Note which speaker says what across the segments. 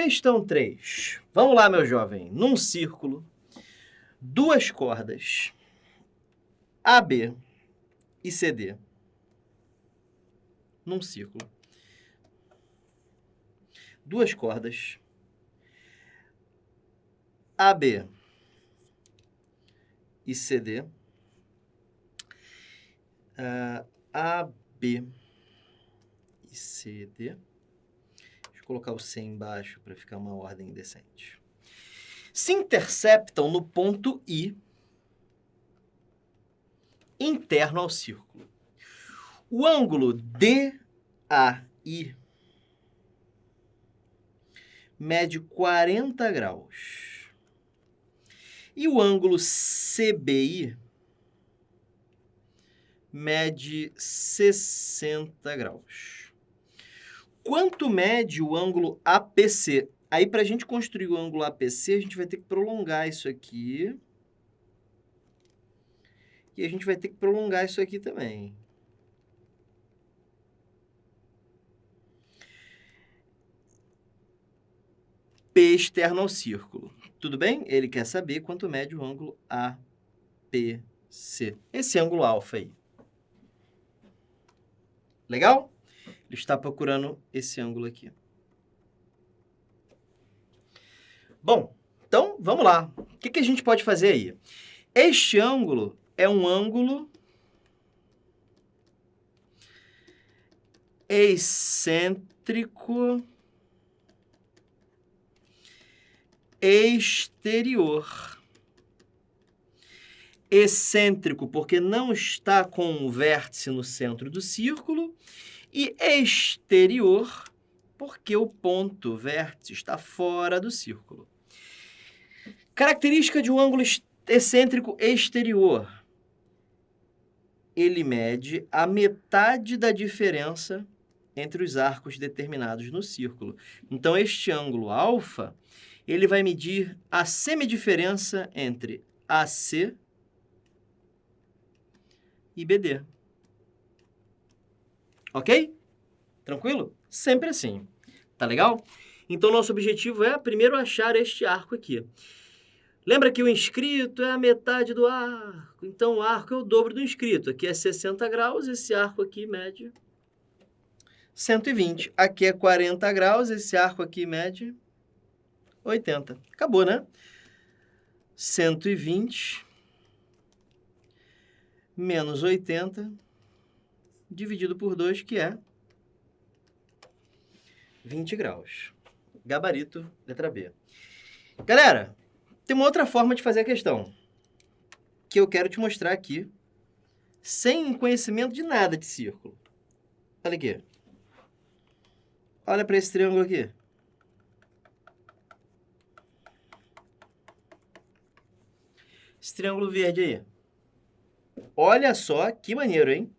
Speaker 1: Questão 3. Vamos lá, meu jovem. Num círculo, duas cordas AB e CD. Num círculo. Duas cordas AB e CD. AB e CD. Deixa eu colocar o C embaixo para ficar uma ordem decente. Se interceptam no ponto I, interno ao círculo. O ângulo DAI mede 40 graus. E o ângulo CBI mede 60 graus. Quanto mede o ângulo APC? Aí, para a gente construir o ângulo APC, a gente vai ter que prolongar isso aqui. E a gente vai ter que prolongar isso aqui também. P externo ao círculo. Tudo bem? Ele quer saber quanto mede o ângulo APC. Esse ângulo alfa aí. Legal? Ele está procurando esse ângulo aqui. Bom, então vamos lá. O que a gente pode fazer aí? Este ângulo é um ângulo excêntrico exterior. Excêntrico, porque não está com um vértice no centro do círculo, e exterior, porque o ponto vértice está fora do círculo. Característica de um ângulo excêntrico exterior. Ele mede a metade da diferença entre os arcos determinados no círculo. Então, este ângulo alfa, ele vai medir a semidiferença entre AC e BD. Ok? Tranquilo? Sempre assim. Tá legal? Então, nosso objetivo é, primeiro, achar este arco aqui. Lembra que o inscrito é a metade do arco. Então, o arco é o dobro do inscrito. Aqui é 60 graus, esse arco aqui mede 120. Aqui é 40 graus, esse arco aqui mede 80. Acabou, né? 120 menos 80 dividido por 2, que é 20 graus. Gabarito, letra B. Galera, tem uma outra forma de fazer a questão, que eu quero te mostrar aqui, sem conhecimento de nada de círculo. Olha aqui. Olha para esse triângulo aqui. Esse triângulo verde aí. Olha só que maneiro, hein?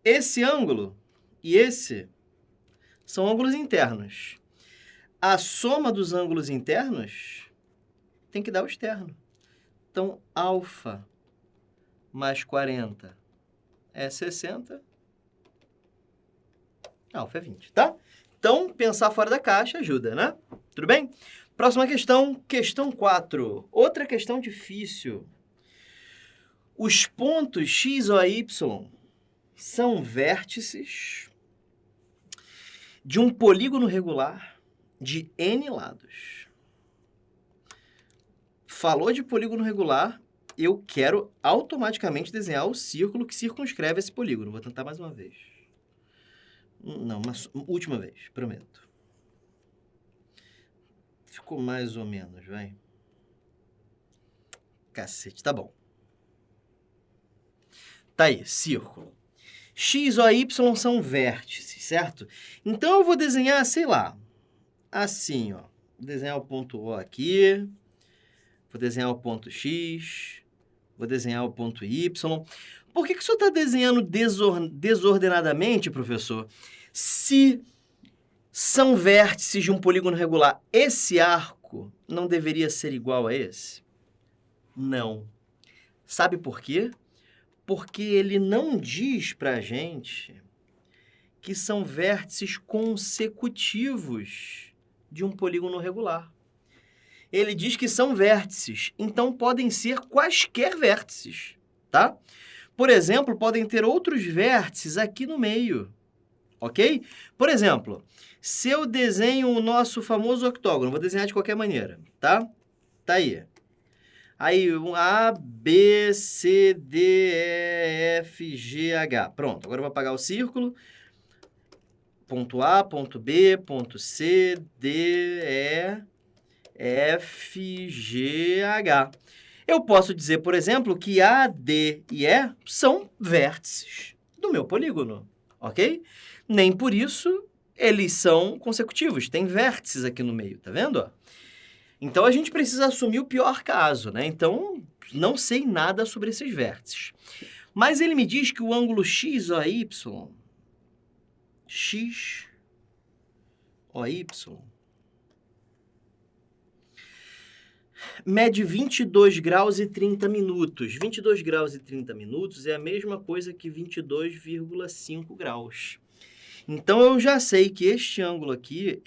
Speaker 1: Esse ângulo e esse são ângulos internos. A soma dos ângulos internos tem que dar o externo. Então, alfa mais 40 é 60. Alfa é 20, tá? Então, pensar fora da caixa ajuda, né? Tudo bem? Próxima questão, questão 4. Outra questão difícil. Os pontos X ou Y são vértices de um polígono regular de N lados. Falou de polígono regular, eu quero automaticamente desenhar o círculo que circunscreve esse polígono. Vou tentar mais uma vez. Não, uma última vez, prometo. Ficou mais ou menos, vai. Cacete, tá bom. Tá aí, círculo. X ou Y são vértices, certo? Então, eu vou desenhar, sei lá, assim, ó. Vou desenhar o ponto O aqui. Vou desenhar o ponto X. Vou desenhar o ponto Y. Por que o senhor está desenhando desordenadamente, professor? Se são vértices de um polígono regular, esse arco não deveria ser igual a esse? Não. Sabe por quê? Porque ele não diz para a gente que são vértices consecutivos de um polígono regular. Ele diz que são vértices, então podem ser quaisquer vértices, tá? Por exemplo, podem ter outros vértices aqui no meio, ok? Por exemplo, se eu desenho o nosso famoso octógono, vou desenhar de qualquer maneira, tá? Tá aí. Aí, um A, B, C, D, E, F, G, H. Pronto, agora eu vou apagar o círculo. Ponto A, ponto B, ponto C, D, E, F, G, H. Eu posso dizer, por exemplo, que A, D e E são vértices do meu polígono, ok? Nem por isso eles são consecutivos, tem vértices aqui no meio, tá vendo? Então, a gente precisa assumir o pior caso, né? Então, não sei nada sobre esses vértices. Mas ele me diz que o ângulo XOY, mede 22 graus e 30 minutos. 22 graus e 30 minutos é a mesma coisa que 22,5 graus. Então, eu já sei que este ângulo aqui,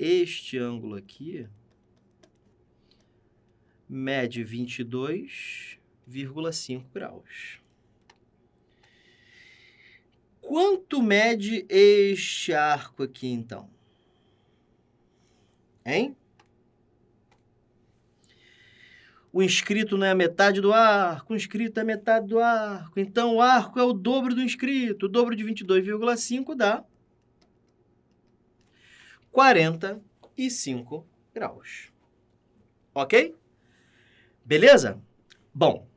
Speaker 1: mede 22,5 graus. Quanto mede este arco aqui, então? Hein? O inscrito não é a metade do arco, o inscrito é a metade do arco. Então, o arco é o dobro do inscrito. O dobro de 22,5 dá 45 graus. Ok? Beleza? Bom,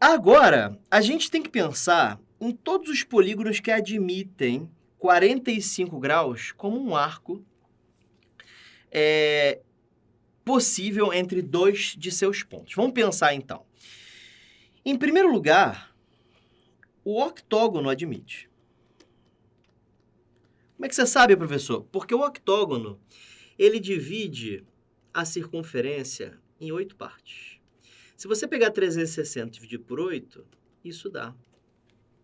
Speaker 1: agora a gente tem que pensar em todos os polígonos que admitem 45 graus como um arco possível entre dois de seus pontos. Vamos pensar, então. Em primeiro lugar, o octógono admite. Como é que você sabe, professor? Porque o octógono, ele divide a circunferência em 8 partes. Se você pegar 360 e dividir por 8, isso dá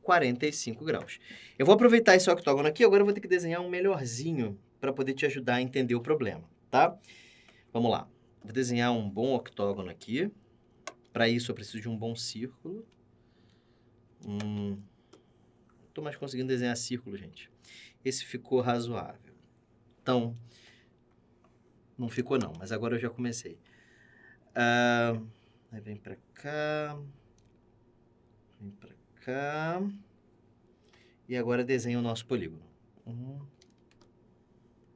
Speaker 1: 45 graus. Eu vou aproveitar esse octógono aqui, agora eu vou ter que desenhar um melhorzinho para poder te ajudar a entender o problema, tá? Vamos lá. Vou desenhar um bom octógono aqui. Para isso, eu preciso de um bom círculo. Não estou mais conseguindo desenhar círculo, gente. Esse ficou razoável. Então, não ficou não, mas agora eu já comecei. Aí vem para cá. Vem para cá. E agora desenha o nosso polígono. 1,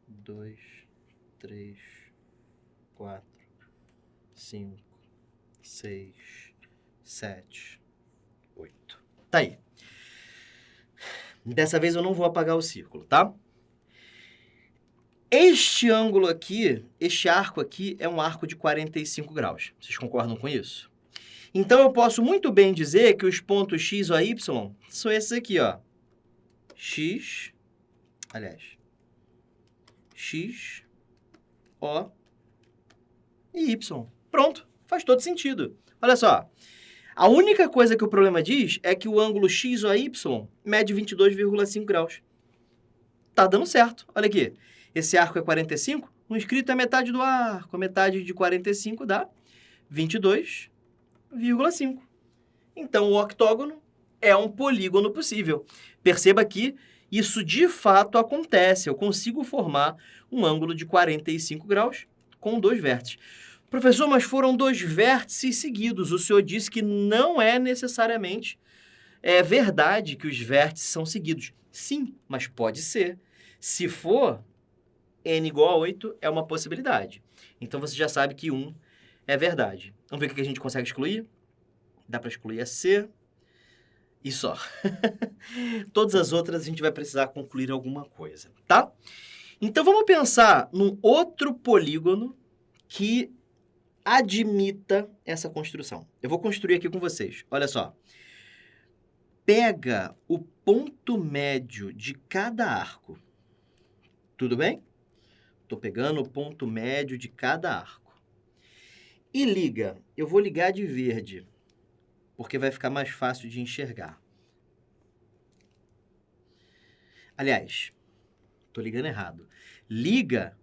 Speaker 1: 2, 3, 4, 5, 6, 7, 8. Tá aí. Dessa vez eu não vou apagar o círculo, tá? Este ângulo aqui, este arco aqui, é um arco de 45 graus. Vocês concordam com isso? Então, eu posso muito bem dizer que os pontos X ou Y são esses aqui, ó. X, O e Y. Pronto, faz todo sentido. Olha só, a única coisa que o problema diz é que o ângulo XOY mede 22,5 graus. Tá dando certo, olha aqui. Esse arco é 45, o inscrito é metade do arco. A metade de 45 dá 22,5. Então, o octógono é um polígono possível. Perceba que isso de fato acontece. Eu consigo formar um ângulo de 45 graus com dois vértices. Professor, mas foram dois vértices seguidos. O senhor disse que não é necessariamente verdade que os vértices são seguidos. Sim, mas pode ser. Se for, n igual a 8 é uma possibilidade. Então, você já sabe que 1 é verdade. Vamos ver o que a gente consegue excluir? Dá para excluir a C e só. Todas as outras a gente vai precisar concluir alguma coisa, tá? Então, vamos pensar num outro polígono que admita essa construção. Eu vou construir aqui com vocês. Olha só. Pega o ponto médio de cada arco. Tudo bem? Estou pegando o ponto médio de cada arco. E liga. Eu vou ligar de verde, porque vai ficar mais fácil de enxergar. Aliás, estou ligando errado. Liga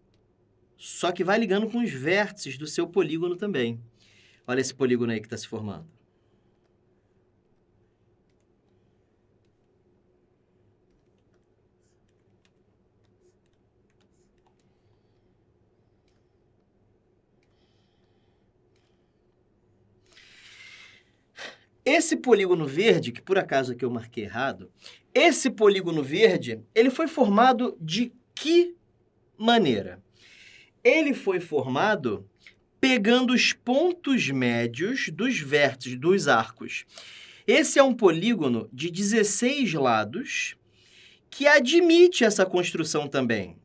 Speaker 1: só que vai ligando com os vértices do seu polígono também. Olha esse polígono aí que está se formando. Esse polígono verde, que por acaso aqui eu marquei errado, esse polígono verde, ele foi formado de que maneira? Ele foi formado pegando os pontos médios dos vértices dos arcos. Esse é um polígono de 16 lados que admite essa construção também.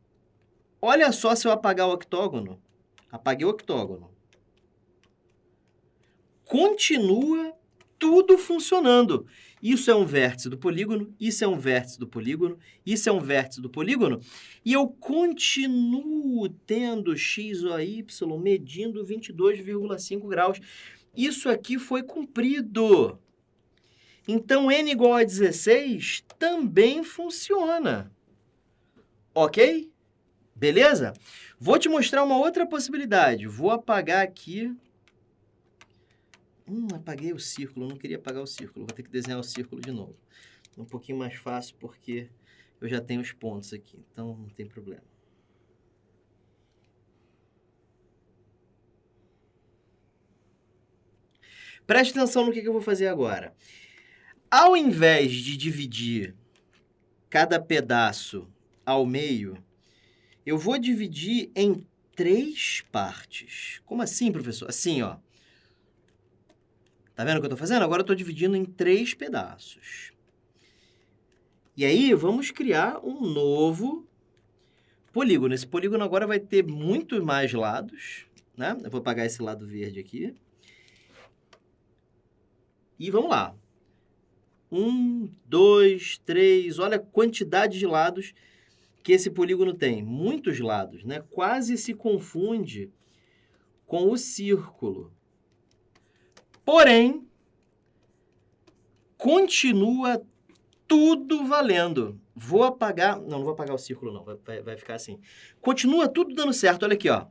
Speaker 1: Olha só se eu apagar o octógono. Apaguei o octógono. Continua tudo funcionando. Isso é um vértice do polígono, isso é um vértice do polígono, isso é um vértice do polígono, e eu continuo tendo x ou y medindo 22,5 graus. Isso aqui foi cumprido. Então, n igual a 16 também funciona. Ok? Beleza? Vou te mostrar uma outra possibilidade. Vou apagar aqui. Apaguei o círculo, não queria apagar o círculo, vou ter que desenhar o círculo de novo. É um pouquinho mais fácil porque eu já tenho os pontos aqui, então não tem problema. Preste atenção no que eu vou fazer agora. Ao invés de dividir cada pedaço ao meio, eu vou dividir em 3 partes. Como assim, professor? Assim, ó. Tá vendo o que eu estou fazendo? Agora eu estou dividindo em 3 pedaços. E aí, vamos criar um novo polígono. Esse polígono agora vai ter muito mais lados, né? Eu vou apagar esse lado verde aqui. E vamos lá. 1, 2, 3. Olha a quantidade de lados que esse polígono tem. Muitos lados, né? Quase se confunde com o círculo. Porém, continua tudo valendo. Vou apagar... Não vou apagar o círculo, não. Vai ficar assim. Continua tudo dando certo. Olha aqui, ó.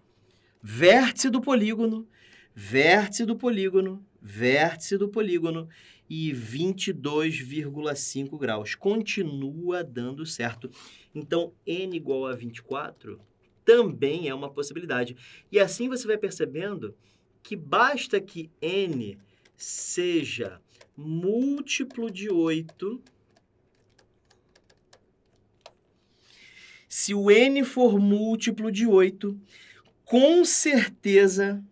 Speaker 1: Vértice do polígono, vértice do polígono, vértice do polígono e 22,5 graus. Continua dando certo. Então, n igual a 24 também é uma possibilidade. E assim você vai percebendo que basta que n seja múltiplo de 8. Se o n for múltiplo de 8, com certeza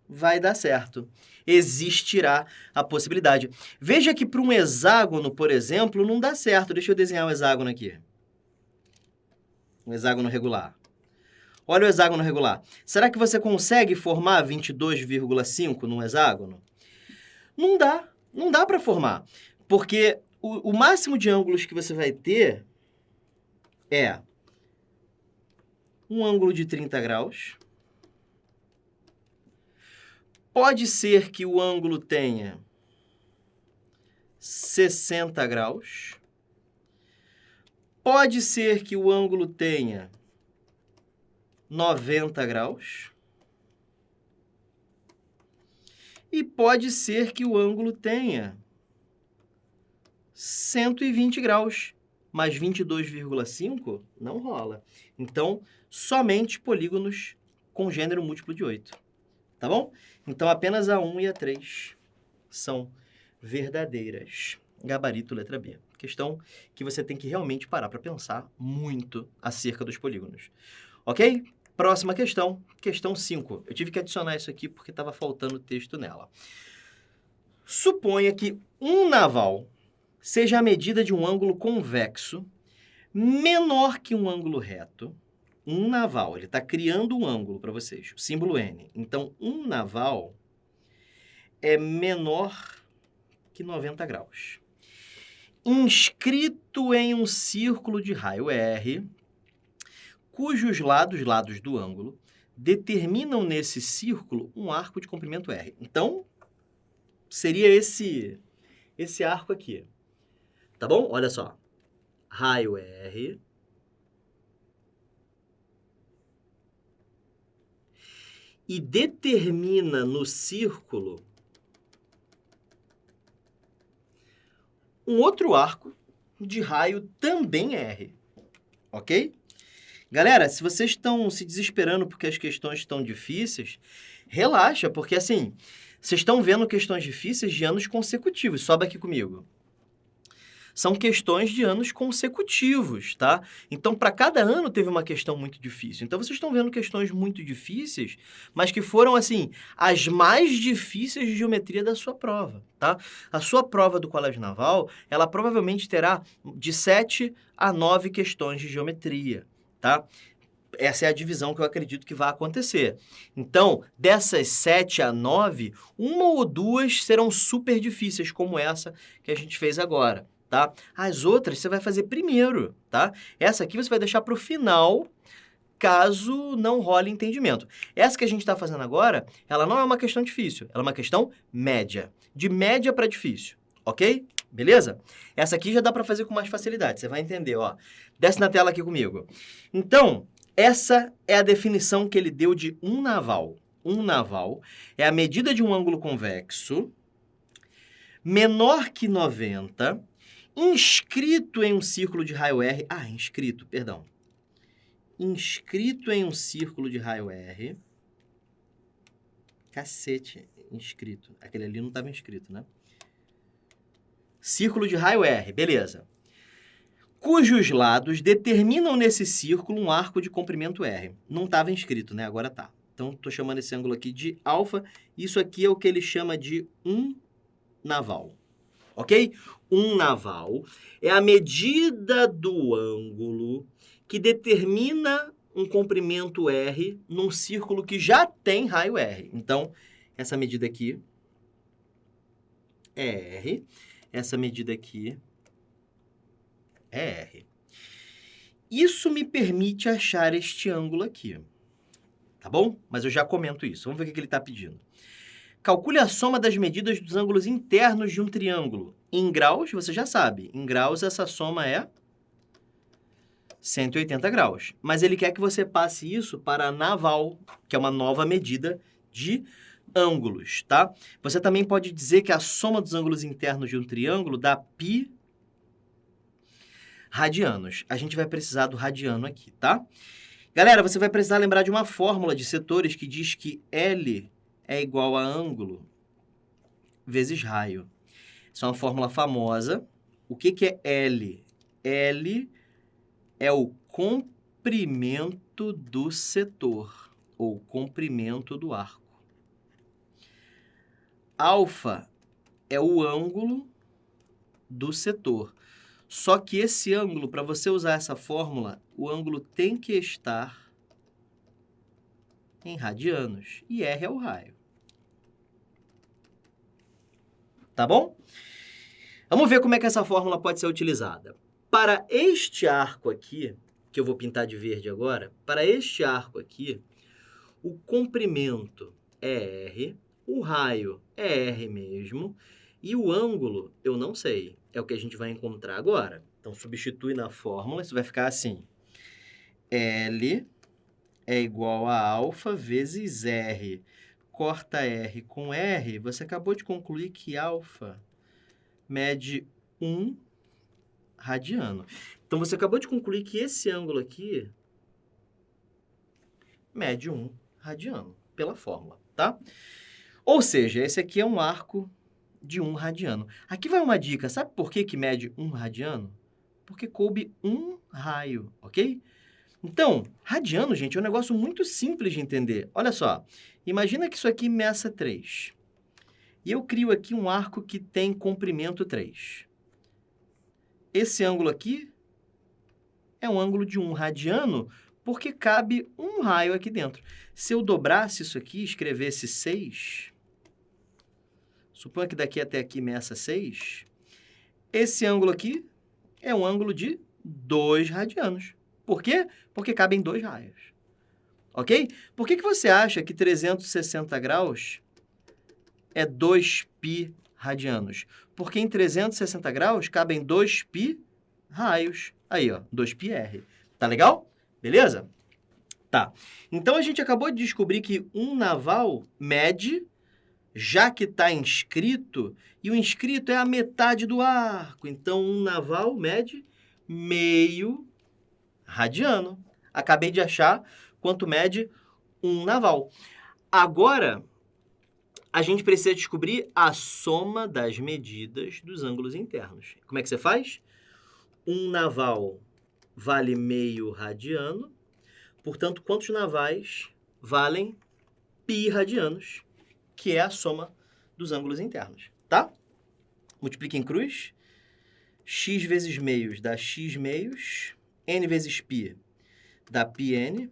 Speaker 1: vai dar certo. Existirá a possibilidade. Veja que para um hexágono, por exemplo, não dá certo. Deixa eu desenhar um hexágono aqui. Um hexágono regular. Olha o hexágono regular. Será que você consegue formar 22,5 num hexágono? Não dá. Não dá para formar. Porque o máximo de ângulos que você vai ter é um ângulo de 30 graus. Pode ser que o ângulo tenha 60 graus. Pode ser que o ângulo tenha 90 graus. E pode ser que o ângulo tenha 120 graus. Mas 22,5 não rola. Então, somente polígonos com gênero múltiplo de 8. Tá bom? Então, apenas a 1 e a 3 são verdadeiras. Gabarito, letra B. Questão que você tem que realmente parar para pensar muito acerca dos polígonos. Ok? Próxima questão, questão 5. Eu tive que adicionar isso aqui porque estava faltando texto nela. Suponha que um naval seja a medida de um ângulo convexo menor que um ângulo reto. Um naval, ele está criando um ângulo para vocês, o símbolo N. Então, um naval é menor que 90 graus. Inscrito em um círculo de raio R, cujos lados do ângulo, determinam nesse círculo um arco de comprimento R. Então, seria esse arco aqui. Tá bom? Olha só. Raio R. e determina no círculo um outro arco de raio também R, ok? Galera, se vocês estão se desesperando porque as questões estão difíceis, relaxa, porque assim, vocês estão vendo questões difíceis de anos consecutivos. Sobe aqui comigo. São questões de anos consecutivos, tá? Então, para cada ano teve uma questão muito difícil. Então, vocês estão vendo questões muito difíceis, mas que foram, assim, as mais difíceis de geometria da sua prova, tá? A sua prova do Colégio Naval, ela provavelmente terá de 7 a 9 questões de geometria, tá? Essa é a divisão que eu acredito que vai acontecer. Então, dessas 7 a 9, uma ou duas serão super difíceis, como essa que a gente fez agora, tá? As outras você vai fazer primeiro, tá? Essa aqui você vai deixar para o final, caso não role entendimento. Essa que a gente está fazendo agora, ela não é uma questão difícil, ela é uma questão média. De média para difícil, ok? Beleza? Essa aqui já dá para fazer com mais facilidade, você vai entender, ó. Desce na tela aqui comigo. Então, essa é a definição que ele deu de um naval. Um naval é a medida de um ângulo convexo menor que 90, inscrito em um círculo de raio R... Inscrito em um círculo de raio R... Cacete, inscrito. Aquele ali não estava inscrito, né? Círculo de raio R, beleza. Cujos lados determinam nesse círculo um arco de comprimento R. Não estava inscrito, né? Agora tá. Então, estou chamando esse ângulo aqui de alfa. Isso aqui é o que ele chama de um naval. Ok? Um naval é a medida do ângulo que determina um comprimento R num círculo que já tem raio R. Então, essa medida aqui é R. Essa medida aqui é R. Isso me permite achar este ângulo aqui. Tá bom? Mas eu já comento isso. Vamos ver o que ele está pedindo. Calcule a soma das medidas dos ângulos internos de um triângulo. Em graus, você já sabe. Em graus, essa soma é 180 graus. Mas ele quer que você passe isso para a naval, que é uma nova medida de ângulos, tá? Você também pode dizer que a soma dos ângulos internos de um triângulo dá π radianos. A gente vai precisar do radiano aqui, tá? Galera, você vai precisar lembrar de uma fórmula de setores que diz que L é igual a ângulo vezes raio. Isso é uma fórmula famosa. O que é L? L é o comprimento do setor, ou comprimento do arco. Alfa é o ângulo do setor. Só que esse ângulo, para você usar essa fórmula, o ângulo tem que estar em radianos. E R é o raio. Tá bom? Vamos ver como é que essa fórmula pode ser utilizada. Para este arco aqui, que eu vou pintar de verde agora, para este arco aqui, o comprimento é R, o raio é R mesmo, e o ângulo eu não sei. É o que a gente vai encontrar agora. Então, substitui na fórmula, isso vai ficar assim. L é igual a alfa vezes R. Corta R com R, você acabou de concluir que alfa mede 1 radiano. Então, você acabou de concluir que esse ângulo aqui mede 1 radiano, pela fórmula, tá? Ou seja, esse aqui é um arco de 1 radiano. Aqui vai uma dica, sabe por que mede 1 radiano? Porque coube um raio, ok? Então, radiano, gente, é um negócio muito simples de entender. Olha só, imagina que isso aqui meça 3. E eu crio aqui um arco que tem comprimento 3. Esse ângulo aqui é um ângulo de 1 radiano, porque cabe um raio aqui dentro. Se eu dobrasse isso aqui e escrevesse 6, suponha que daqui até aqui meça 6, esse ângulo aqui é um ângulo de 2 radianos. Por quê? Porque cabem 2 raios. Ok? Por que você acha que 360 graus é 2π radianos? Porque em 360 graus cabem 2π raios. Aí, ó, 2πr. Tá legal? Beleza? Tá. Então, a gente acabou de descobrir que um naval mede, já que está inscrito, e o inscrito é a metade do arco. Então, um naval mede meio radiano. Acabei de achar quanto mede um naval. Agora, a gente precisa descobrir a soma das medidas dos ângulos internos. Como é que você faz? Um naval vale meio radiano. Portanto, quantos navais valem π radianos, que é a soma dos ângulos internos, tá? Multiplica em cruz. X vezes meios dá x meios. N vezes π dá πn.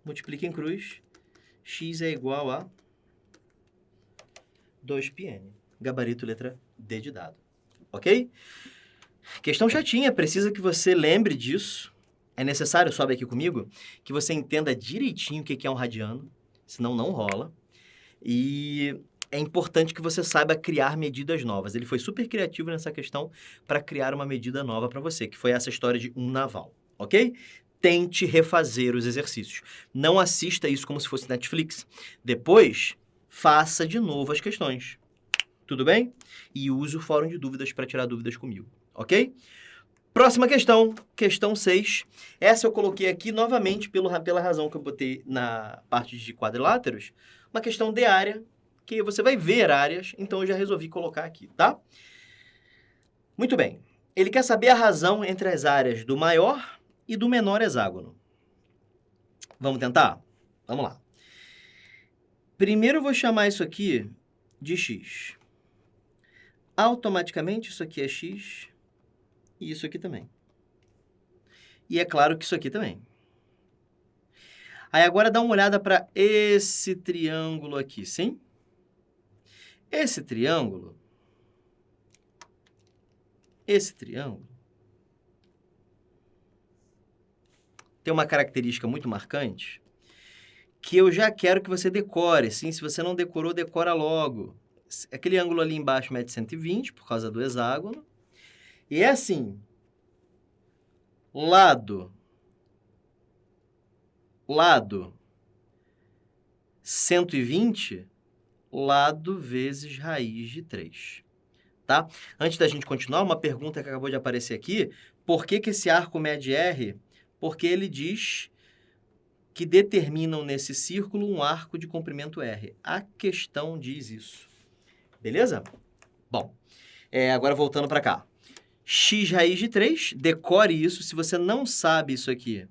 Speaker 1: Multiplica em cruz. X é igual a 2πn. Gabarito letra D de dado. Ok? Questão chatinha, precisa que você lembre disso. É necessário, sobe aqui comigo, que você entenda direitinho o que é um radiano, senão não rola. E é importante que você saiba criar medidas novas. Ele foi super criativo nessa questão para criar uma medida nova para você, que foi essa história de um naval, ok? Tente refazer os exercícios. Não assista isso como se fosse Netflix. Depois, faça de novo as questões. Tudo bem? E use o fórum de dúvidas para tirar dúvidas comigo, ok? Próxima questão, questão 6. Essa eu coloquei aqui novamente pela razão que eu botei na parte de quadriláteros. Uma questão de área, que você vai ver áreas, então eu já resolvi colocar aqui, tá? Muito bem. Ele quer saber a razão entre as áreas do maior e do menor hexágono. Vamos tentar? Vamos lá. Primeiro eu vou chamar isso aqui de x. Automaticamente isso aqui é x e isso aqui também. E é claro que isso aqui também. Aí agora dá uma olhada para esse triângulo aqui, sim? Esse triângulo tem uma característica muito marcante que eu já quero que você decore, sim? Se você não decorou, decora logo. Aquele ângulo ali embaixo mede 120 por causa do hexágono. E é assim, lado 120, lado vezes raiz de 3, tá? Antes da gente continuar, uma pergunta que acabou de aparecer aqui, por que esse arco mede R? Porque ele diz que determinam nesse círculo um arco de comprimento R. A questão diz isso. Beleza? Bom, agora voltando para cá. X raiz de 3, decore isso. Se você não sabe isso aqui,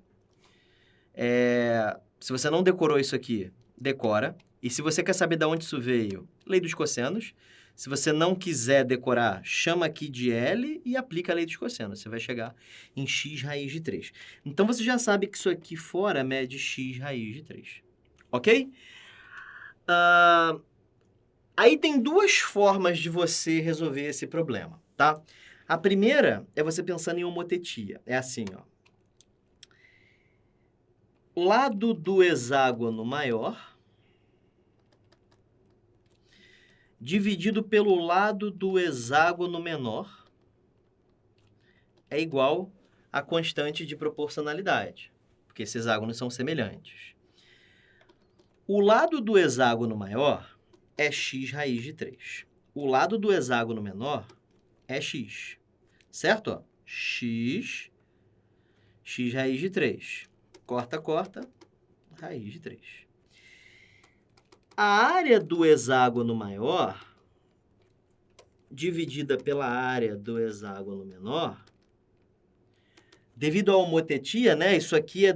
Speaker 1: se você não decorou isso aqui, decora. E se você quer saber de onde isso veio, lei dos cossenos. Se você não quiser decorar, chama aqui de L e aplica a lei dos cossenos. Você vai chegar em x raiz de 3. Então, você já sabe que isso aqui fora mede x raiz de 3. Ok? Aí tem duas formas de você resolver esse problema, tá? A primeira é você pensando em homotetia. É assim, ó. Lado do hexágono maior dividido pelo lado do hexágono menor é igual à constante de proporcionalidade, porque esses hexágonos são semelhantes. O lado do hexágono maior é x raiz de 3. O lado do hexágono menor é x, certo? Ó, x raiz de 3. Corta, corta, raiz de 3. A área do hexágono maior, dividida pela área do hexágono menor, devido à homotetia, né? Isso aqui é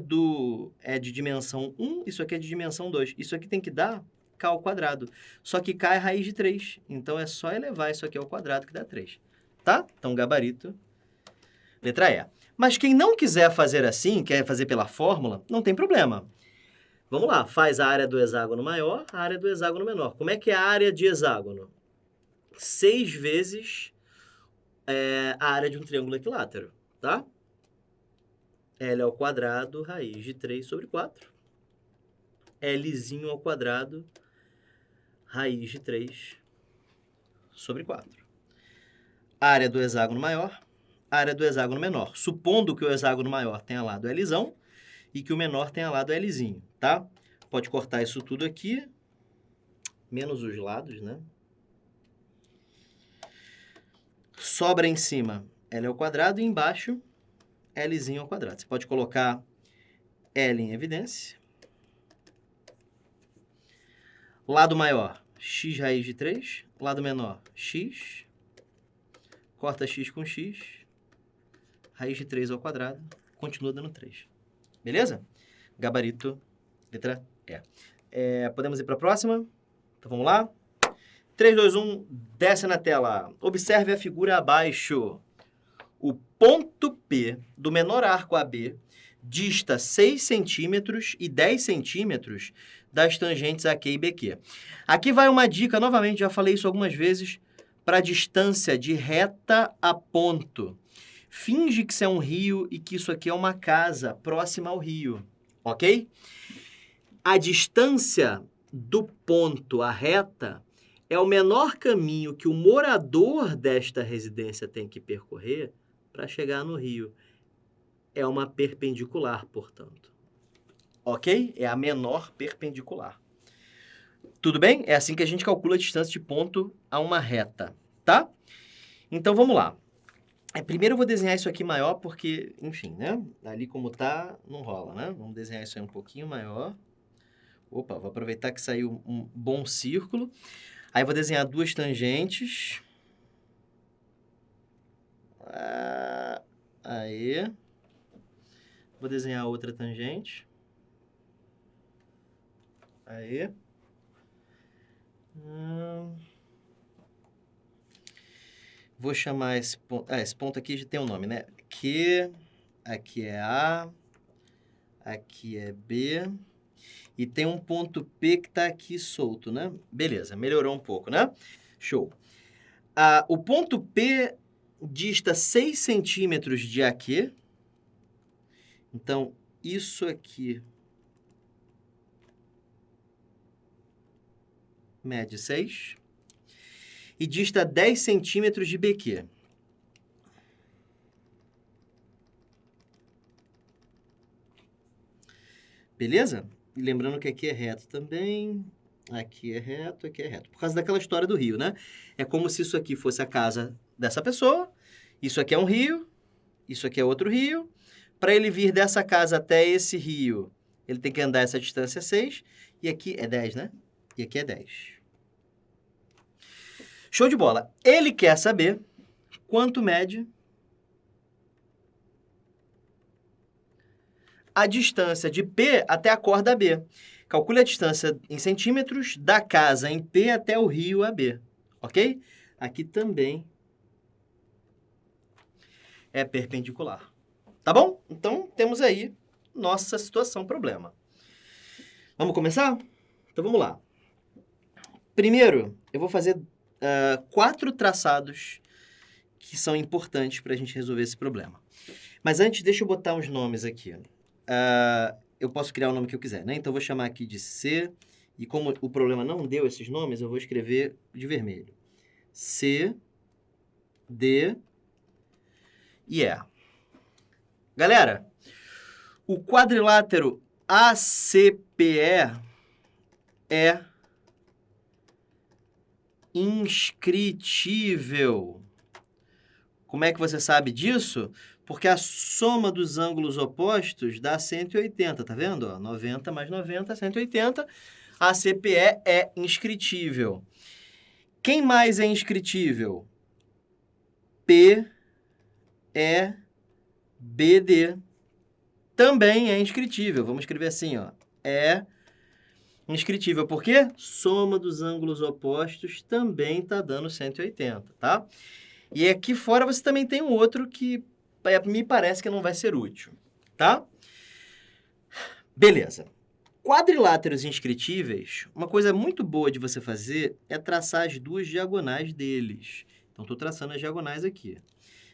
Speaker 1: de dimensão 1, isso aqui é de dimensão 2. Isso aqui tem que dar k ao quadrado. Só que k é raiz de 3. Então, é só elevar isso aqui ao quadrado que dá 3. Tá? Então, gabarito, letra E. Mas quem não quiser fazer assim, quer fazer pela fórmula, não tem problema. Vamos lá, faz a área do hexágono maior, a área do hexágono menor. Como é que é a área de hexágono? 6 vezes a área de um triângulo equilátero, tá? L ao quadrado, raiz de 3 sobre 4. Lzinho ao quadrado, raiz de 3 sobre 4. Área do hexágono maior, área do hexágono menor. Supondo que o hexágono maior tenha lado Lzão, e que o menor tenha lado Lzinho, tá? Pode cortar isso tudo aqui, menos os lados, né? Sobra em cima L ao quadrado e embaixo Lzinho ao quadrado. Você pode colocar L em evidência. Lado maior, x raiz de 3. Lado menor, x. Corta x com x. Raiz de 3 ao quadrado. Continua dando 3. Beleza? Gabarito, letra E. Podemos ir para a próxima? Então vamos lá? 3, 2, 1, desce na tela. Observe a figura abaixo. O ponto P do menor arco AB dista 6 centímetros e 10 centímetros das tangentes AQ e BQ. Aqui vai uma dica, novamente, já falei isso algumas vezes, para a distância de reta a ponto. Finge que isso é um rio e que isso aqui é uma casa próxima ao rio, ok? A distância do ponto à reta é o menor caminho que o morador desta residência tem que percorrer para chegar no rio. É uma perpendicular, portanto. Ok? É a menor perpendicular. Tudo bem? É assim que a gente calcula a distância de ponto a uma reta, tá? Então, vamos lá. Primeiro eu vou desenhar isso aqui maior porque, enfim, né? Ali como tá, não rola, né? Vamos desenhar isso aí um pouquinho maior. Opa, vou aproveitar que saiu um bom círculo. Aí vou desenhar duas tangentes. Aí. Vou desenhar outra tangente. Aí. Vou chamar esse ponto... esse ponto aqui já tem um nome, né? Q, aqui é A, aqui é B... E tem um ponto P que está aqui solto, né? Beleza, melhorou um pouco, né? Show. O ponto P dista 6 centímetros de AQ. Então, isso aqui mede 6. E dista 10 centímetros de BQ. Beleza? E lembrando que aqui é reto também, aqui é reto, aqui é reto. Por causa daquela história do rio, né? É como se isso aqui fosse a casa dessa pessoa, isso aqui é um rio, isso aqui é outro rio. Para ele vir dessa casa até esse rio, ele tem que andar essa distância 6, e aqui é 10, né? E aqui é 10. Show de bola. Ele quer saber quanto mede a distância de P até a corda B. Calcule a distância em centímetros da casa em P até o rio AB, ok? Aqui também é perpendicular, tá bom? Então, temos aí nossa situação, problema. Vamos começar? Então, vamos lá. Primeiro, eu vou fazer 4 traçados que são importantes para a gente resolver esse problema. Mas antes, deixa eu botar uns nomes aqui. Eu posso criar o nome que eu quiser, né? Então, eu vou chamar aqui de C, e como o problema não deu esses nomes, eu vou escrever de vermelho. C, D e E. Galera, o quadrilátero ACPE é inscritível. Como é que você sabe disso? Porque a soma dos ângulos opostos dá 180, tá vendo? Ó, 90 mais 90, 180. A CPE é inscritível. Quem mais é inscritível? PEBD. Também é inscritível. Vamos escrever assim, ó. É inscritível. Por quê? Soma dos ângulos opostos também está dando 180, tá? E aqui fora você também tem um outro que me parece que não vai ser útil, tá? Beleza. Quadriláteros inscritíveis, uma coisa muito boa de você fazer é traçar as duas diagonais deles. Então, estou traçando as diagonais aqui.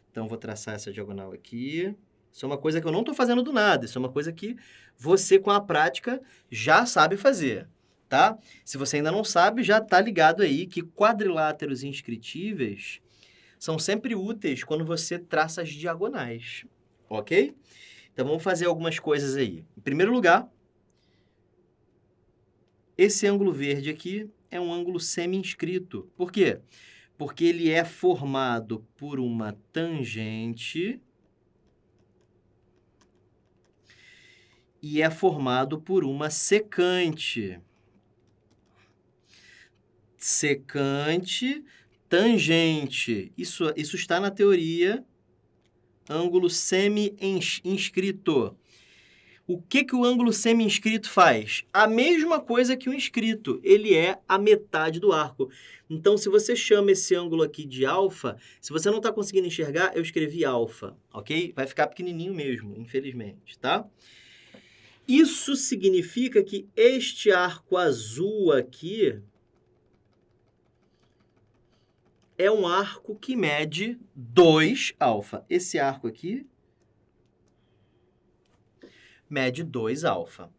Speaker 1: Então, vou traçar essa diagonal aqui. Isso é uma coisa que eu não estou fazendo do nada. Isso é uma coisa que você, com a prática, já sabe fazer, tá? Se você ainda não sabe, já está ligado aí que quadriláteros inscritíveis são sempre úteis quando você traça as diagonais, ok? Então, vamos fazer algumas coisas aí. Em primeiro lugar, esse ângulo verde aqui é um ângulo semi-inscrito. Por quê? Porque ele é formado por uma tangente e é formado por uma secante. Secante, tangente. Isso está na teoria ângulo semi-inscrito. O que o ângulo semi-inscrito faz? A mesma coisa que o inscrito. Ele é a metade do arco. Então, se você chama esse ângulo aqui de alfa, se você não está conseguindo enxergar, eu escrevi alfa, ok? Vai ficar pequenininho mesmo, infelizmente, tá? Isso significa que este arco azul aqui é um arco que mede 2 alfa. Esse arco aqui mede 2 alfa.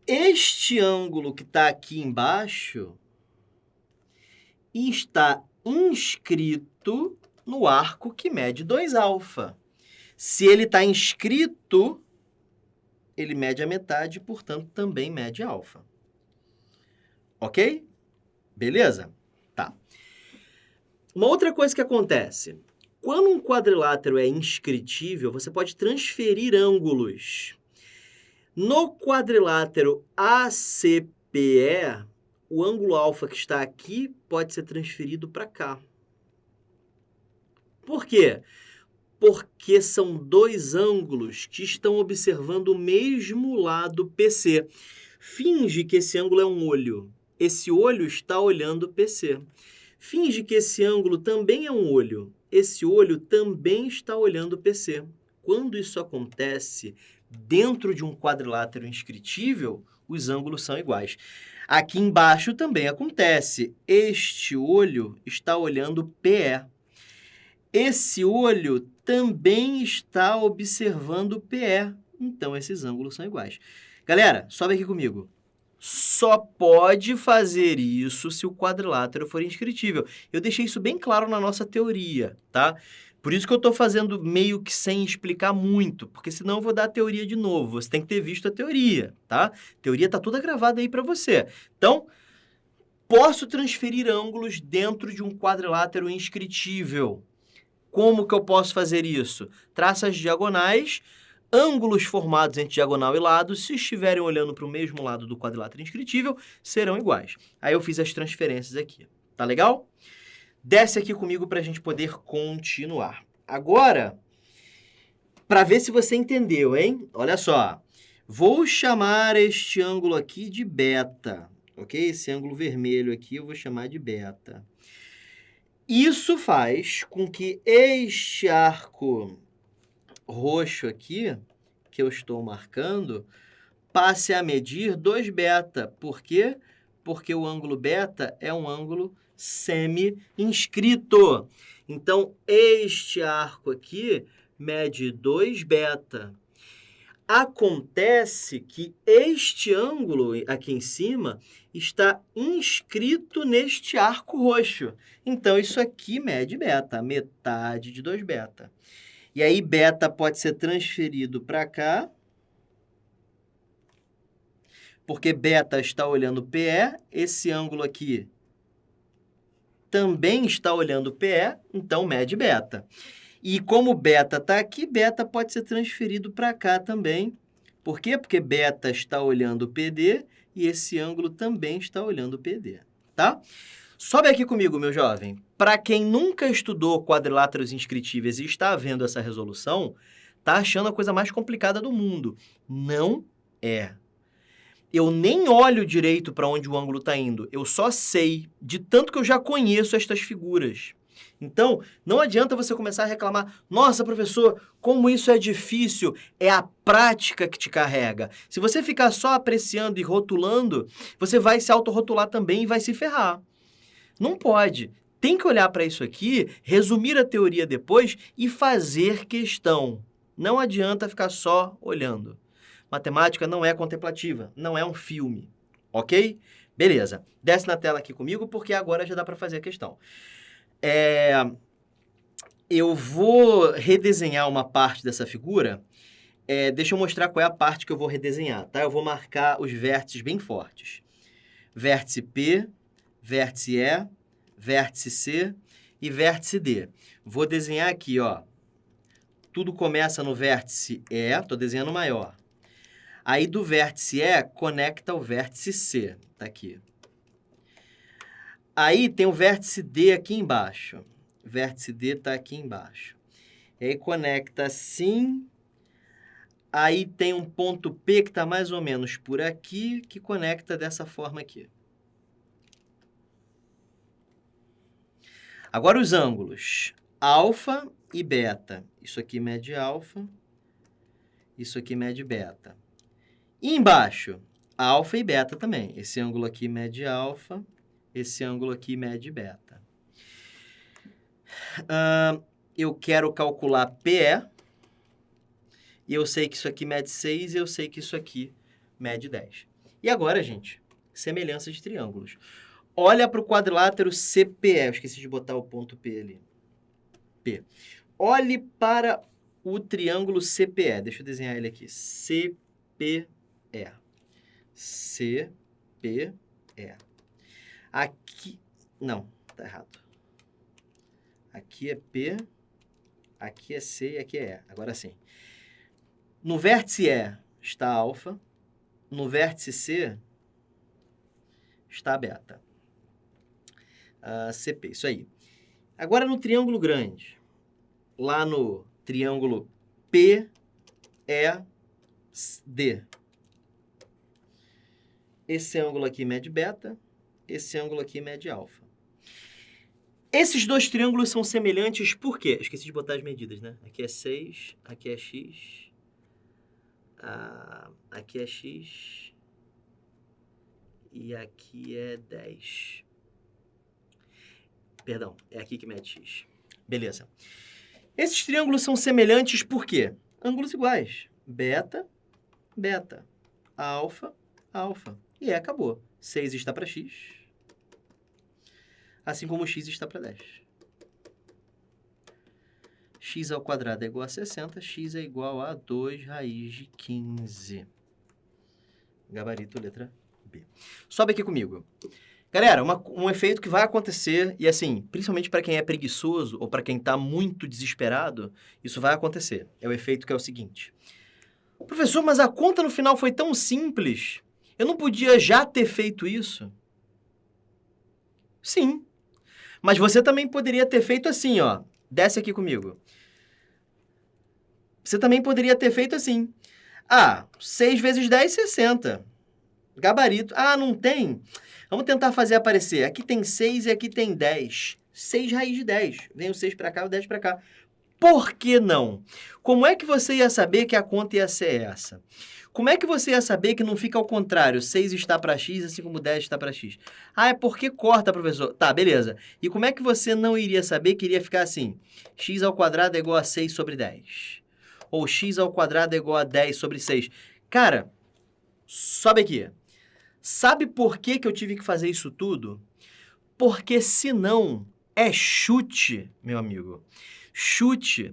Speaker 1: Este ângulo que está aqui embaixo está inscrito no arco que mede 2 alfa. Se ele está inscrito, ele mede a metade, portanto, também mede alfa. Ok? Beleza? Tá. Uma outra coisa que acontece, quando um quadrilátero é inscritível, você pode transferir ângulos. No quadrilátero ACPE, o ângulo alfa que está aqui pode ser transferido para cá. Por quê? Porque são dois ângulos que estão observando o mesmo lado PC. Finge que esse ângulo é um olho. Esse olho está olhando o PC. Finge que esse ângulo também é um olho. Esse olho também está olhando o PC. Quando isso acontece dentro de um quadrilátero inscritível, os ângulos são iguais. Aqui embaixo também acontece. Este olho está olhando PE. Esse olho também está observando o PE. Então, esses ângulos são iguais. Galera, sobe aqui comigo. Só pode fazer isso se o quadrilátero for inscritível. Eu deixei isso bem claro na nossa teoria, tá? Por isso que eu estou fazendo meio que sem explicar muito, porque senão eu vou dar a teoria de novo. Você tem que ter visto a teoria, tá? A teoria está toda gravada aí para você. Então, posso transferir ângulos dentro de um quadrilátero inscritível. Como que eu posso fazer isso? Traça as diagonais. Ângulos formados entre diagonal e lado, se estiverem olhando para o mesmo lado do quadrilátero inscritível, serão iguais. Aí eu fiz as transferências aqui. Tá legal? Desce aqui comigo para a gente poder continuar. Agora, para ver se você entendeu, hein? Olha só. Vou chamar este ângulo aqui de beta. Ok? Esse ângulo vermelho aqui eu vou chamar de beta. Isso faz com que este arco roxo aqui, que eu estou marcando, passe a medir 2 beta. Por quê? Porque o ângulo beta é um ângulo semi-inscrito. Então, este arco aqui mede 2 beta. Acontece que este ângulo aqui em cima está inscrito neste arco roxo. Então, isso aqui mede beta, metade de 2 beta. E aí, beta pode ser transferido para cá, porque beta está olhando PE, esse ângulo aqui também está olhando PE, então mede beta. E como beta está aqui, beta pode ser transferido para cá também. Por quê? Porque beta está olhando PD e esse ângulo também está olhando PD, tá? Sobe aqui comigo, meu jovem. Para quem nunca estudou quadriláteros inscritíveis e está vendo essa resolução, está achando a coisa mais complicada do mundo. Não é. Eu nem olho direito para onde o ângulo está indo. Eu só sei, de tanto que eu já conheço estas figuras. Então, não adianta você começar a reclamar, nossa, professor, como isso é difícil, é a prática que te carrega. Se você ficar só apreciando e rotulando, você vai se autorrotular também e vai se ferrar. Não pode. Tem que olhar para isso aqui, resumir a teoria depois e fazer questão. Não adianta ficar só olhando. Matemática não é contemplativa, não é um filme, ok? Beleza. Desce na tela aqui comigo, porque agora já dá para fazer a questão. eu vou redesenhar uma parte dessa figura. Deixa eu mostrar qual é a parte que eu vou redesenhar, tá? Eu vou marcar os vértices bem fortes. Vértice P, vértice E, vértice C e vértice D. Vou desenhar aqui, ó. Tudo começa no vértice E, estou desenhando maior. Aí do vértice E, conecta o vértice C, tá aqui. Aí tem o vértice D aqui embaixo. O vértice D está aqui embaixo. E aí conecta assim. Aí tem um ponto P que está mais ou menos por aqui, que conecta dessa forma aqui. Agora os ângulos. Alfa e beta. Isso aqui mede alfa. Isso aqui mede beta. E embaixo, alfa e beta também. Esse ângulo aqui mede alfa. Esse ângulo aqui mede beta. Eu quero calcular PE. E eu sei que isso aqui mede 6 e eu sei que isso aqui mede 10. E agora, gente, semelhança de triângulos. Olha para o quadrilátero CPE. Eu esqueci de botar o ponto P ali. P. Olhe para o triângulo CPE. Deixa eu desenhar ele aqui. CPE. CPE. Aqui... Não, tá errado. Aqui é P, aqui é C e aqui é E. Agora sim. No vértice E está alfa, no vértice C está beta. CP, isso aí. Agora no triângulo grande, lá no triângulo PED, esse ângulo aqui mede beta, esse ângulo aqui mede alfa. Esses dois triângulos são semelhantes por quê? Esqueci de botar as medidas, né? Aqui é 6, aqui é x... aqui é x e aqui é 10. Perdão, é aqui que mede x. Beleza. Esses triângulos são semelhantes por quê? Ângulos iguais. Beta, beta. Alfa, alfa. E acabou. 6 está para x, assim como x está para 10. X ao quadrado é igual a 60, x é igual a 2 raiz de 15. Gabarito, letra B. Sobe aqui comigo. Galera, um efeito que vai acontecer, e assim, principalmente para quem é preguiçoso ou para quem está muito desesperado, isso vai acontecer. É o efeito que é o seguinte. Professor, mas a conta no final foi tão simples. Eu não podia já ter feito isso? Sim. Mas você também poderia ter feito assim, ó. Desce aqui comigo. Você também poderia ter feito assim. 6 vezes 10, 60. Gabarito. Não tem? Vamos tentar fazer aparecer. Aqui tem 6 e aqui tem 10. 6 raiz de 10. Vem o 6 para cá e o 10 para cá. Por que não? Como é que você ia saber que a conta ia ser essa? Como é que você ia saber que não fica ao contrário? 6 está para x, assim como 10 está para x. É porque corta, professor. Tá, beleza. E como é que você não iria saber que iria ficar assim? X ao quadrado é igual a 6 sobre 10. Ou x ao quadrado é igual a 10 sobre 6. Cara, sobe aqui. Sabe por que eu tive que fazer isso tudo? Porque senão é chute, meu amigo. Chute.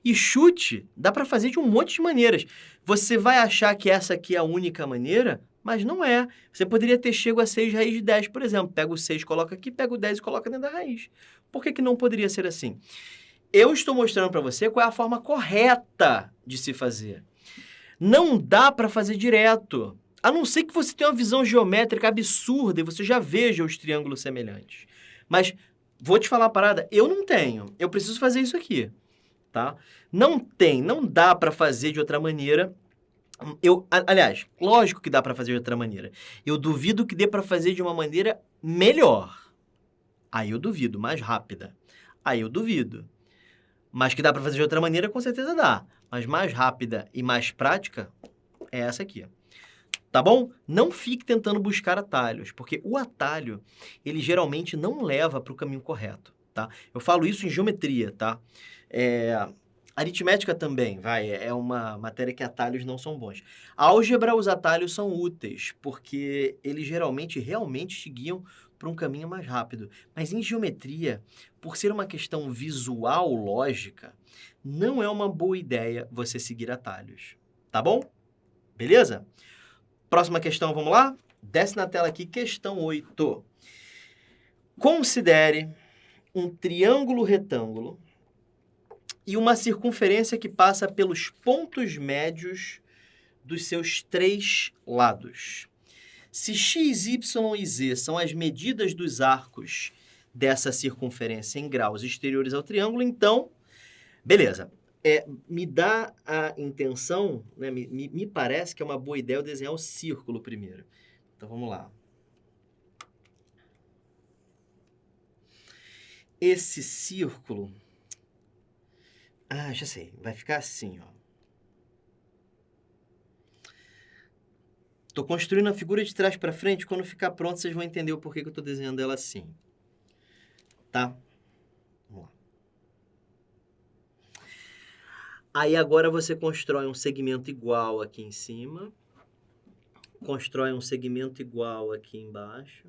Speaker 1: E chute dá para fazer de um monte de maneiras. Você vai achar que essa aqui é a única maneira, mas não é. Você poderia ter chego a 6 raiz de 10, por exemplo. Pega o 6, coloca aqui, pega o 10 e coloca dentro da raiz. Por que não poderia ser assim? Eu estou mostrando para você qual é a forma correta de se fazer. Não dá para fazer direto. A não ser que você tenha uma visão geométrica absurda e você já veja os triângulos semelhantes. Mas vou te falar uma parada, eu não tenho. Eu preciso fazer isso aqui. Tá? Não dá para fazer de outra maneira. Aliás, lógico que dá para fazer de outra maneira. Eu duvido que dê para fazer de uma maneira melhor. Aí eu duvido, mais rápida. Aí eu duvido. Mas que dá para fazer de outra maneira, com certeza dá. Mas mais rápida e mais prática é essa aqui. Tá bom? Não fique tentando buscar atalhos, porque o atalho, ele geralmente não leva para o caminho correto, tá? Eu falo isso em geometria, tá? Aritmética também, é uma matéria que atalhos não são bons. Álgebra, os atalhos são úteis, porque eles geralmente realmente te guiam por um caminho mais rápido. Mas em geometria, por ser uma questão visual lógica, não é uma boa ideia você seguir atalhos. Tá bom? Beleza? Próxima questão, vamos lá? Desce na tela aqui, questão 8. Considere um triângulo retângulo e uma circunferência que passa pelos pontos médios dos seus 3 lados. Se x, y e z são as medidas dos arcos dessa circunferência em graus exteriores ao triângulo, então, beleza. Me dá a intenção, né, me parece que é uma boa ideia eu desenhar o círculo primeiro. Então, vamos lá. Esse círculo... já sei. Vai ficar assim, ó. Estou construindo a figura de trás para frente. Quando ficar pronto, vocês vão entender o porquê que eu estou desenhando ela assim. Tá? Vamos lá. Aí agora você constrói um segmento igual aqui em cima. Constrói um segmento igual aqui embaixo.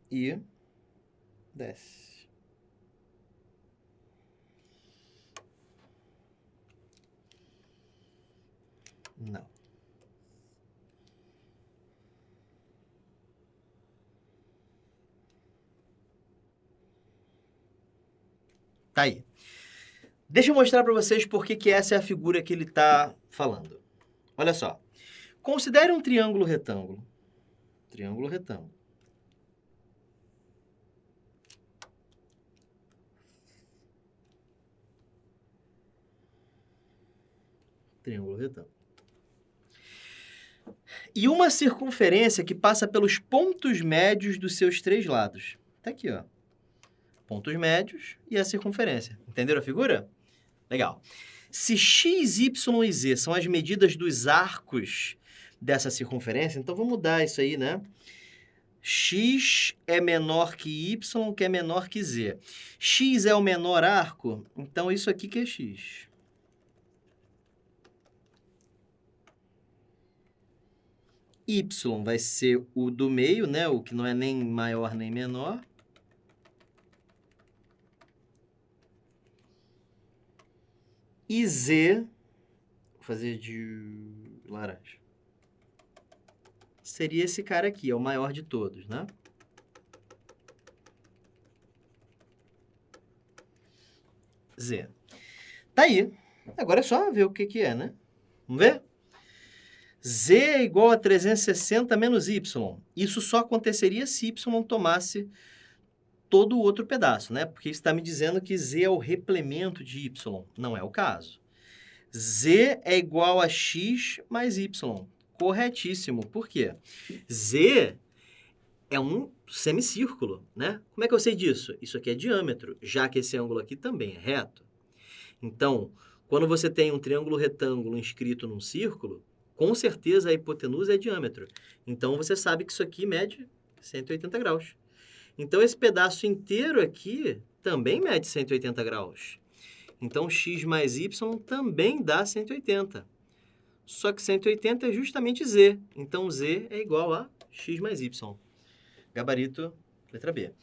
Speaker 1: E desce. Não. Tá aí. Deixa eu mostrar para vocês por que essa é a figura que ele está falando. Olha só. Considere um triângulo retângulo. Triângulo retângulo. Triângulo retângulo. E uma circunferência que passa pelos pontos médios dos seus 3 lados. Tá aqui, ó. Pontos médios e a circunferência. Entenderam a figura? Legal. Se x, y e z são as medidas dos arcos dessa circunferência, então vamos mudar isso aí, né? X é menor que y, que é menor que z. X é o menor arco, então isso aqui que é x. Y vai ser o do meio, né? O que não é nem maior nem menor. E Z, vou fazer de laranja, seria esse cara aqui, é o maior de todos, né? Z. Tá aí. Agora é só ver o que é, né? Vamos ver? Z é igual a 360 menos Y. Isso só aconteceria se Y tomasse todo o outro pedaço, né? Porque isso está me dizendo que Z é o replemento de Y. Não é o caso. Z é igual a X mais Y. Corretíssimo. Por quê? Z é um semicírculo, né? Como é que eu sei disso? Isso aqui é diâmetro, já que esse ângulo aqui também é reto. Então, quando você tem um triângulo retângulo inscrito num círculo, com certeza a hipotenusa é diâmetro. Então, você sabe que isso aqui mede 180 graus. Então, esse pedaço inteiro aqui também mede 180 graus. Então, x mais y também dá 180. Só que 180 é justamente z. Então, z é igual a x mais y. Gabarito, letra B.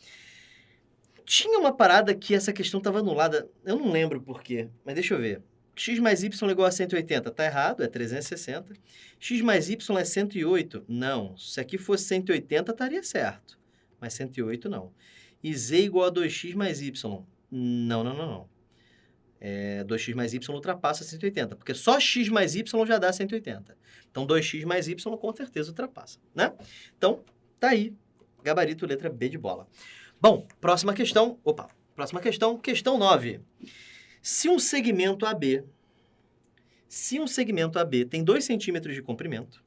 Speaker 1: Tinha uma parada que essa questão estava anulada. Eu não lembro por quê, mas deixa eu ver. X mais y é igual a 180. Tá errado, é 360. X mais y é 108. Não, se aqui fosse 180, estaria certo. Mas 108 não. E z igual a 2x mais y. Não. 2x mais y ultrapassa 180, porque só x mais y já dá 180. Então, 2x mais y com certeza ultrapassa, né? Então, tá aí. Gabarito, letra B de bola. Bom, próxima questão. Questão 9. Se um segmento AB tem 2 centímetros de comprimento,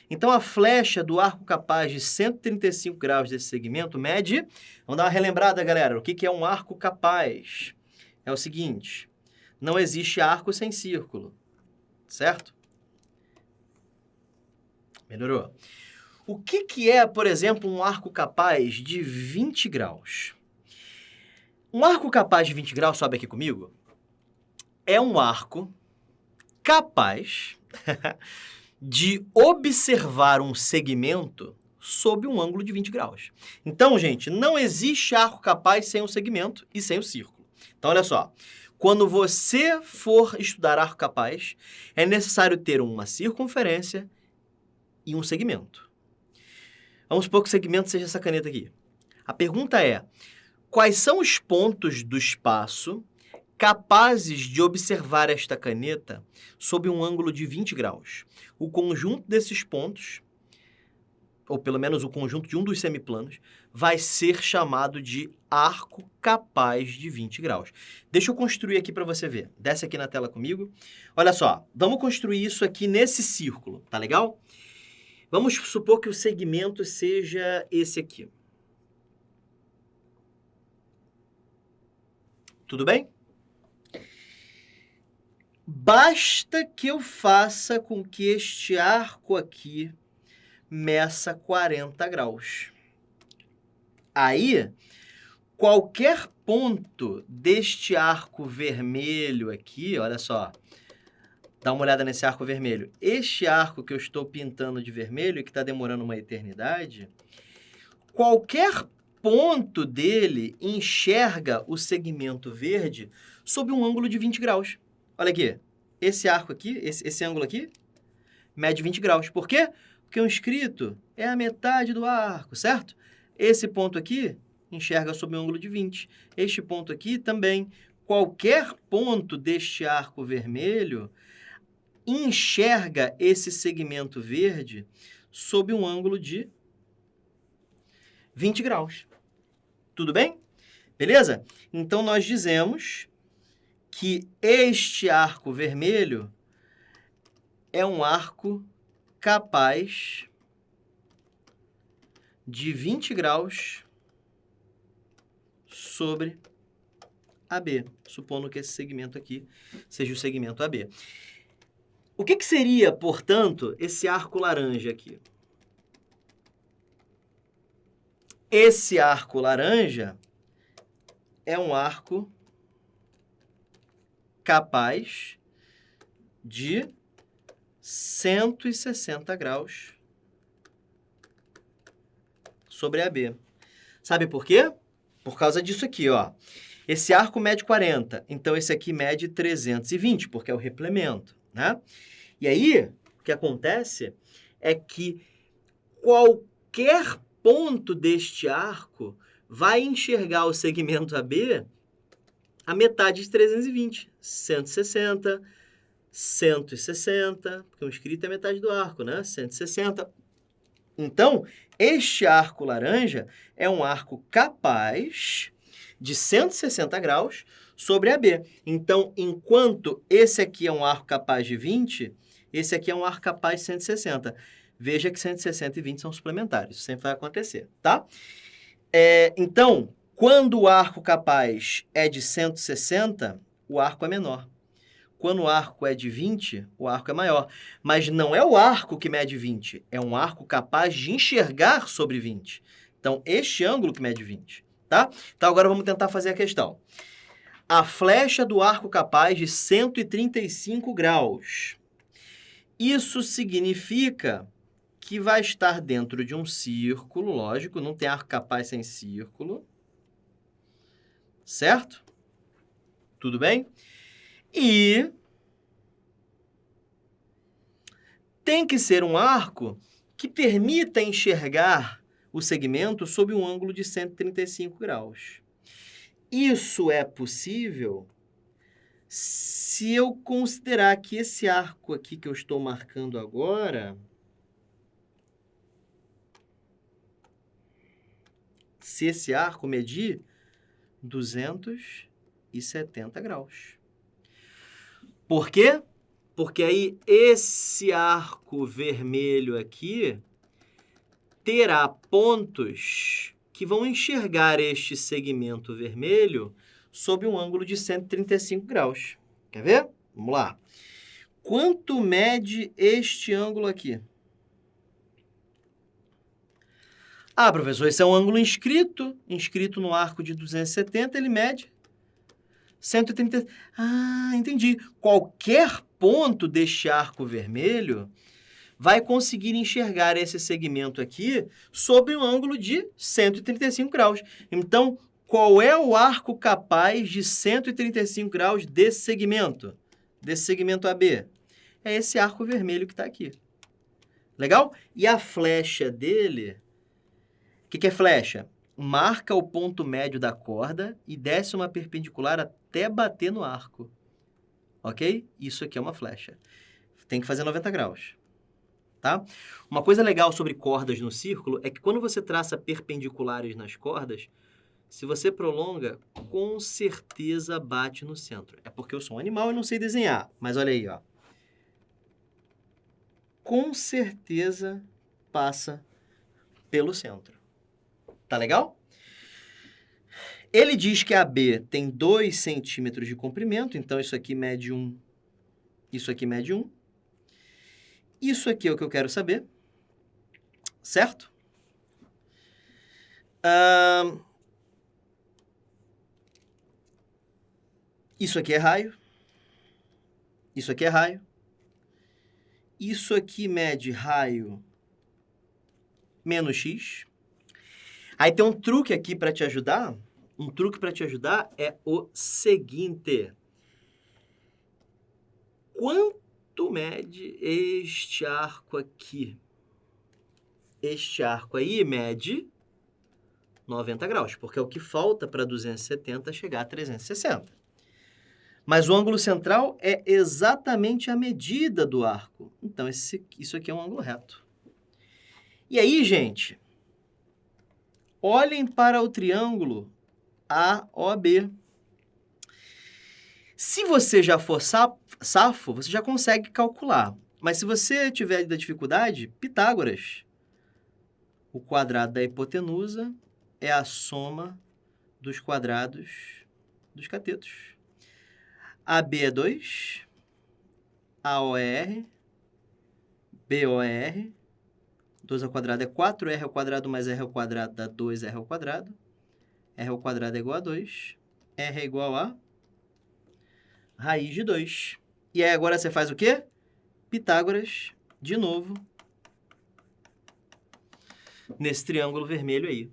Speaker 1: então a flecha do arco capaz de 135 graus desse segmento mede... Vamos dar uma relembrada, galera. O que é um arco capaz? É o seguinte, não existe arco sem círculo, certo? Melhorou. O que é, por exemplo, um arco capaz de 20 graus? Um arco capaz de 20 graus, sobe aqui comigo, é um arco capaz de observar um segmento sob um ângulo de 20 graus. Então, gente, não existe arco capaz sem o segmento e sem o círculo. Então, olha só. Quando você for estudar arco capaz, é necessário ter uma circunferência e um segmento. Vamos supor que o segmento seja essa caneta aqui. A pergunta é, quais são os pontos do espaço capazes de observar esta caneta sob um ângulo de 20 graus? O conjunto desses pontos, ou pelo menos o conjunto de um dos semiplanos, vai ser chamado de arco capaz de 20 graus. Deixa eu construir aqui para você ver. Desce aqui na tela comigo. Olha só, vamos construir isso aqui nesse círculo, tá legal? Vamos supor que o segmento seja esse aqui. Tudo bem? Basta que eu faça com que este arco aqui meça 40 graus. Aí, qualquer ponto deste arco vermelho aqui, olha só, dá uma olhada nesse arco vermelho. Este arco que eu estou pintando de vermelho e que está demorando uma eternidade, qualquer ponto dele enxerga o segmento verde sob um ângulo de 20 graus. Olha aqui, esse arco aqui, esse ângulo aqui, mede 20 graus. Por quê? Porque o inscrito é a metade do arco, certo? Esse ponto aqui enxerga sob um ângulo de 20. Este ponto aqui também. Qualquer ponto deste arco vermelho enxerga esse segmento verde sob um ângulo de 20 graus. Tudo bem? Beleza? Então, nós dizemos que este arco vermelho é um arco capaz de 20 graus sobre AB, supondo que esse segmento aqui seja o segmento AB. O que seria, portanto, esse arco laranja aqui? Esse arco laranja é um arco capaz de 160 graus sobre AB. Sabe por quê? Por causa disso aqui, ó. Esse arco mede 40, então esse aqui mede 320, porque é o replemento, né? E aí, o que acontece é que qualquer ponto deste arco vai enxergar o segmento AB a metade de 320, 160, 160, porque o inscrito é metade do arco, né? 160. Então, este arco laranja é um arco capaz de 160 graus sobre AB. Então, enquanto esse aqui é um arco capaz de 20, esse aqui é um arco capaz de 160. Veja que 160 e 20 são suplementares. Isso sempre vai acontecer, tá? Então, quando o arco capaz é de 160, o arco é menor. Quando o arco é de 20, o arco é maior. Mas não é o arco que mede 20, é um arco capaz de enxergar sobre 20. Então, este ângulo que mede 20, tá? Então, agora vamos tentar fazer a questão. A flecha do arco capaz de 135 graus. Isso significa que vai estar dentro de um círculo, lógico, não tem arco capaz sem círculo. Certo? Tudo bem? E tem que ser um arco que permita enxergar o segmento sob um ângulo de 135 graus. Isso é possível se eu considerar que esse arco aqui que eu estou marcando agora, se esse arco medir 270 graus. Por quê? Porque aí esse arco vermelho aqui terá pontos que vão enxergar este segmento vermelho sob um ângulo de 135 graus. Quer ver? Vamos lá. Quanto mede este ângulo aqui? Ah, professor, esse é um ângulo inscrito no arco de 270, ele mede 130. Ah, entendi. Qualquer ponto deste arco vermelho vai conseguir enxergar esse segmento aqui sob um ângulo de 135 graus. Então, qual é o arco capaz de 135 graus desse segmento AB? É esse arco vermelho que está aqui. Legal? E a flecha dele... O que é flecha? Marca o ponto médio da corda e desce uma perpendicular até bater no arco. Ok? Isso aqui é uma flecha. Tem que fazer 90 graus. Tá? Uma coisa legal sobre cordas no círculo é que quando você traça perpendiculares nas cordas, se você prolonga, com certeza bate no centro. É porque eu sou um animal e não sei desenhar. Mas olha aí, ó. Com certeza passa pelo centro. Tá legal? Ele diz que a AB tem 2 centímetros de comprimento, então isso aqui mede 1, isso aqui mede 1. Isso aqui é o que eu quero saber, certo? Isso aqui é raio. Isso aqui é raio. Isso aqui mede raio menos x. Aí tem um truque aqui para te ajudar. Um truque para te ajudar é o seguinte. Quanto mede este arco aqui? Este arco aí mede 90 graus, porque é o que falta para 270 chegar a 360. Mas o ângulo central é exatamente a medida do arco. Então, isso aqui é um ângulo reto. E aí, gente, olhem para o triângulo AOB. Se você já for safo, você já consegue calcular. Mas se você tiver dificuldade, Pitágoras. O quadrado da hipotenusa é a soma dos quadrados dos catetos. AB é 2, AOR, BOR, 2 ao quadrado é 4, R ao quadrado mais R ao quadrado dá 2R ao quadrado. R ao quadrado é igual a 2, R é igual a raiz de 2. E aí agora você faz o quê? Pitágoras, de novo, nesse triângulo vermelho aí.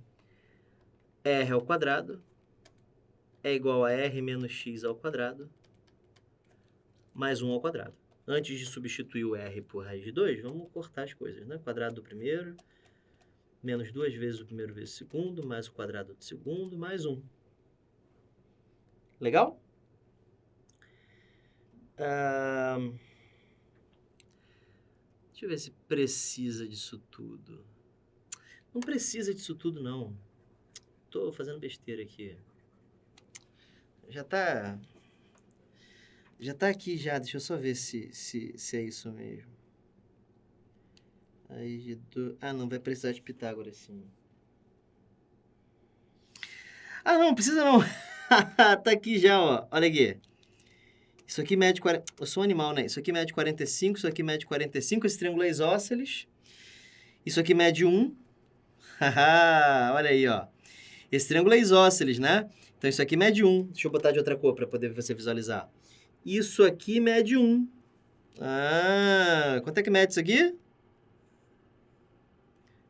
Speaker 1: R ao quadrado é igual a R menos X ao quadrado mais 1 ao quadrado. Antes de substituir o R por raiz de 2, vamos cortar as coisas, né? Quadrado do primeiro, menos 2 vezes o primeiro vezes o segundo, mais o quadrado do segundo, mais 1. Legal? Deixa eu ver se precisa disso tudo. Não precisa disso tudo, não. Tô fazendo besteira aqui. Já tá aqui já. Deixa eu só ver se é isso mesmo. Aí, não, vai precisar de Pitágoras, sim. Ah, não precisa não. Tá aqui já, ó. Olha aqui. Isso aqui mede 40... Eu sou um animal, né? Isso aqui mede 45, isso aqui mede 45. Esse triângulo é isósceles. Isso aqui mede 1. Olha aí, ó. Esse triângulo é isósceles, né? Então, isso aqui mede 1. Deixa eu botar de outra cor para poder você visualizar. Isso aqui mede 1. Quanto é que mede isso aqui?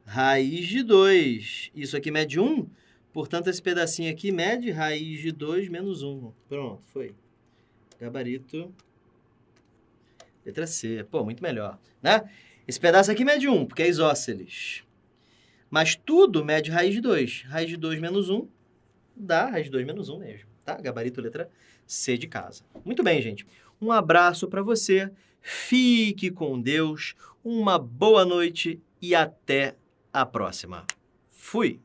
Speaker 1: Raiz de 2. Isso aqui mede 1. Portanto, esse pedacinho aqui mede raiz de 2 menos 1. Pronto, foi. Gabarito. Letra C. Pô, muito melhor, né? Esse pedaço aqui mede 1, porque é isósceles. Mas tudo mede raiz de 2. Raiz de 2 menos 1 dá raiz de 2 menos 1 mesmo, tá? Gabarito letra C de casa. Muito bem, gente. Um abraço para você. Fique com Deus. Uma boa noite e até a próxima. Fui!